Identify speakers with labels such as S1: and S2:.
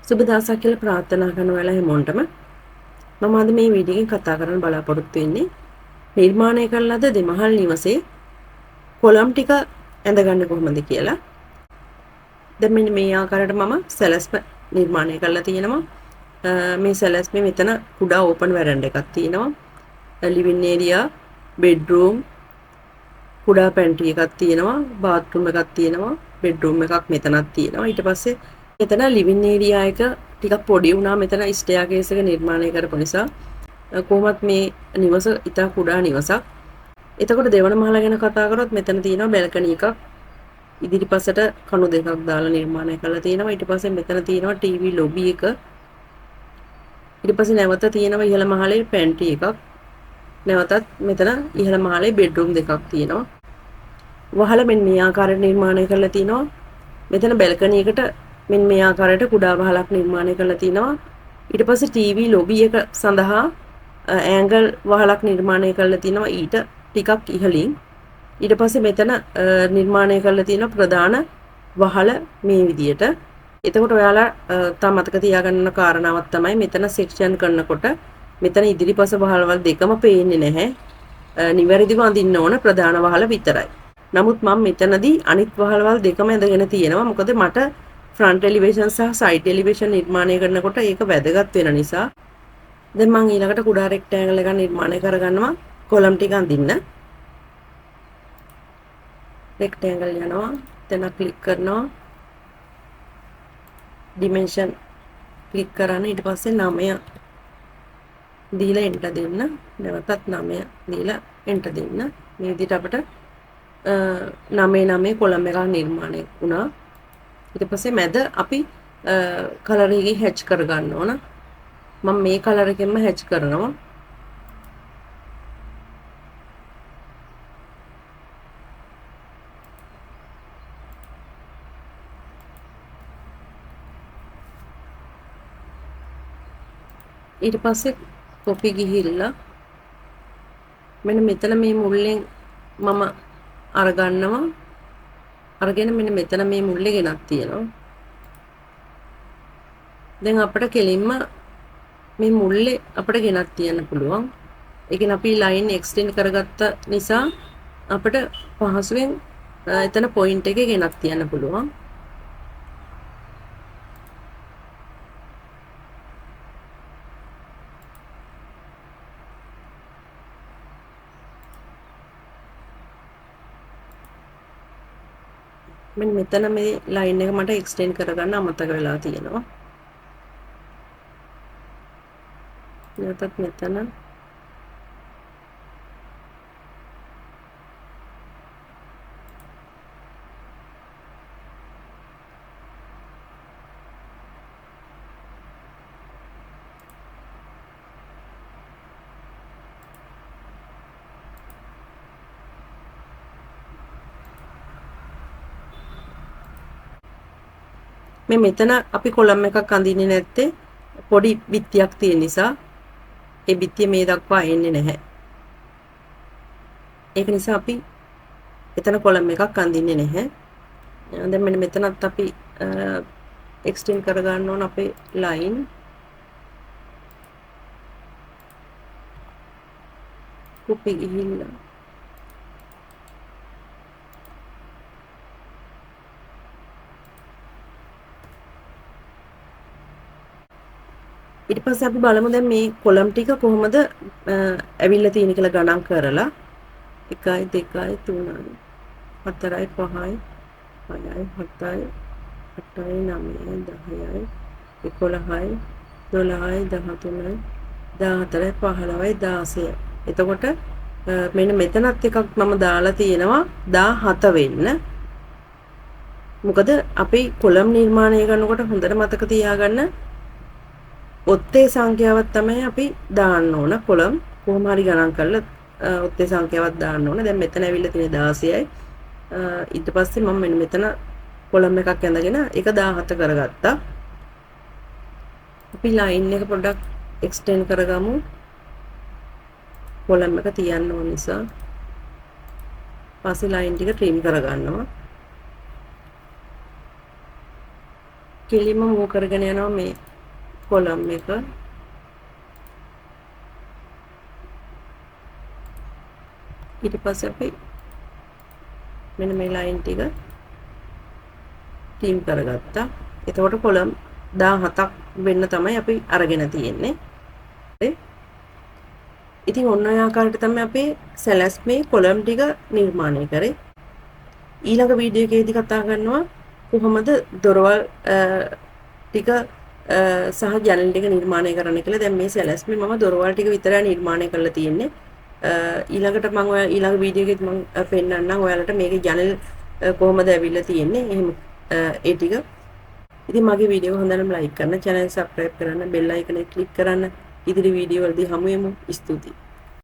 S1: සුබ දවසක් කියලා ප්‍රාර්ථනා කරන වෙලාව හැමෝටම මම අද මේ වීඩියෝ එකෙන් කතා කරන්න බලාපොරොත්තු වෙන්නේ නිර්මාණය කළ ලද දෙමහල් නිවසේ කොලම් ටික ඇඳගන්නේ කොහොමද කියලා. දැන් මෙන්න මේ ආකාරයට මම සැලැස්ම නිර්මාණය කරලා තියෙනවා. මේ සැලැස්මේ මෙතන කුඩා ඕපන් වැරන්ඩ එකක් තියෙනවා. ලිවිං ඒරියා, බෙඩ්රූම්, කුඩා පැන්ට්‍රි එකක් තියෙනවා, බාත්රූම් එකක් තියෙනවා, බෙඩ්රූම් එකක් මෙතනක් තියෙනවා. ඊට පස්සේ මෙතන ලිවිං ඒරියා එක ටිකක් පොඩි වුණා මෙතන ස්ටෙයාකේස් එක නිර්මාණය කරපු නිසා. කොහොමත් මේ නිවස ඉතා කුඩා නිවසක්. එතකොට දෙවන මහල ගැන කතා කරොත් මෙතන තියෙනවා බැල්කනි එකක්. ඉදිරිපසට කණු දෙකක් දාලා නිර්මාණය කරලා තියෙනවා. ඊට පස්සේ මෙතන තියෙනවා ටීවී ලොබි එක. ඊට පස්සේ නැවත තියෙනවා ඉහළ මහලේ පැන්ට්‍රි එකක්. නැවතත් මෙතන ඉහළ මහලේ බෙඩ්රූම් දෙකක් තියෙනවා. වහල මෙන්න මේ ආකාරයට නිර්මාණය කරලා තිනවා. මෙතන බැල්කනි එකට මෙන්න මේ ආකාරයට කුඩා වහලක් නිර්මාණය කරලා තිනවා. ඊට පස්සේ ටීවී ලොබි එක සඳහා ඇන්ගල් වහලක් නිර්මාණය කරලා තිනවා ඊට ටිකක් ඉහළින්. ඊට පස්සේ මෙතන නිර්මාණය කරලා තියෙන ප්‍රධාන වහල මේ විදියට. එතකොට ඔයාලා තා මතක තියාගන්න කාරණාවක් තමයි මෙතන සෙක්ෂන් කරනකොට මෙතන ඉදිරිපස වහලවල් දෙකම පේන්නේ නැහැ. නිවැරදිව අඳින්න ඕන ප්‍රධාන වහල විතරයි. නමුත් මම මෙතනදී අනිත් වහලවල් දෙකම ඇඳගෙන තියෙනවා. මොකද මට ෆ්‍රන්ට් එලිවේෂන් සහ සයිඩ් එලිවේෂන් නිර්මාණය කරනකොට ඒක වැදගත් වෙන නිසා. දැන් මම ඊළඟට කුඩා රෙක්ටැන්ගල් එකක් නිර්මාණය කරගන්නවා කොලම් ටික අඳින්න. රෙක්ටැන්ගල් යනවා. එතන ක්ලික් කරනවා. ඩිමෙන්ෂන් ක්ලික් කරන්න. ඊට පස්සේ 9 දීලා එන්ටර් දෙන්න. නැවතත් 9 දීලා එන්ටර් දෙන්න. මේ විදිහට අපිට 9 කොලම් එකක් නිර්මාණය වුණා. ඊට පස්සේ මැද අපි කලර් එකකින් හැච් කරගන්න ඕන. මම මේ කලර් එකෙන්ම හැච් කරනවා. ඊට පස්සේ කොපි ගිහිල්ලා මෙන්න මෙතන මේ මුල්ලෙන් මම අරගන්නවා. අරගෙන මෙන්න මෙතන මේ මුල්ලේ ගෙනත් තියෙනවා. දැන් අපිට කෙලින්ම මේ මුල්ලේ අපිට ගෙනත් තියන්න පුළුවන්. ඒ කියන්නේ අපි ලයින් එක්ස්ටෙන්ඩ් කරගත්ත නිසා අපිට පහසුවෙන් එතන පොයින්ට් එකේ ගෙනත් තියන්න පුළුවන්. මෙන්න මෙතන මේ ලයින් එක මට එක්ස්ටෙන්ඩ් කරගන්න අමතක වෙලා තියෙනවා. නැවතත් මෙතන මෙතන අපි කොලම් එකක් අඳින්නේ නැත්තේ පොඩි බිත්තියක් තියෙන නිසා. ඒ බිත්තිය මේ දක්වා එන්නේ නැහැ. ඒක නිසා අපි එතන කොලම් එකක් අඳින්නේ නැහැ. දැන් මෙන්න මෙතනත් අපි එක්ස්ටෙන්ඩ් කරගන්න ඕන අපේ ලයින්. කොපි ගිහිල්ලා ඊට පස්සේ අපි බලමු දැන් මේ කොලම් ටික කොහොමද ඇවිල්ලා තියෙන කියලා ගණන් කරලා 1 2 3 4 5 6 7 8 9 10 11 12 13 14 15 16. එතකොට මෙන්න මෙතනත් එකක් මම දාලා තියෙනවා 17 වෙන්න. මොකද අපි කොලම් නිර්මාණය කරනකොට හොඳට මතක තියාගන්න ඔත්තේ සංඛ්‍යාවක් තමයි අපි දාන්න ඕන. කොලම් කොහොම හරි ගණන් කරලා ඔත්තේ සංඛ්‍යාවක් දාන්න ඕන. දැන් මෙතන ඇවිල්ලා තියෙන 16යි. ඊට පස්සේ මම මෙන්න මෙතන කොලම් එකක් ඇඳගෙන ඒක 17 කරගත්තා. අපි ලයින් එක පොඩ්ඩක් එක්ස්ටෙන්ඩ් කරගමු. කොලම් එක තියන්න ඕන නිසා. පස්සේ ලයින් ටික ට්‍රිම් කරගන්නවා. කෙලින්ම මූව් කරගෙන යනවා මේ කොලම් එක. ඊට පස්සේ අපි මෙන්න මේ ලයින් ටික ටීම් කරගත්තා. එතකොට කොලම් 17ක් වෙන්න තමයි අපි අරගෙන තියෙන්නේ. ඉතින් ඔන්න ඔය ආකාරයට තමයි අපි සැලැස්මේ කොලම් ටික නිර්මාණය කරේ. ඊළඟ වීඩියෝ එකේදී කතා කරනවා කොහොමද දොරවල් ටික සහ ජනල් ටික නිර්මාණය කරන්න කියලා. දැන් මේ සැලැස්මේ මම දොරවල් ටික විතරයි නිර්මාණය කරලා තියෙන්නේ. ඊළඟට මම ඔය ඊළඟ වීඩියෝ එකේදී මම පෙන්නන්නම් ඔයාලට මේකේ ජනල් කොහොමද ඇවිල්ලා තියෙන්නේ. එහෙම ඒ ටික. ඉතින් මගේ වීඩියෝ හොඳ නම් ලයික් කරන්න, channel subscribe කරන්න, bell icon එක click කරන්න. ඉදිරි වීඩියෝ වලදී හමු වෙමු. ස්තුතියි.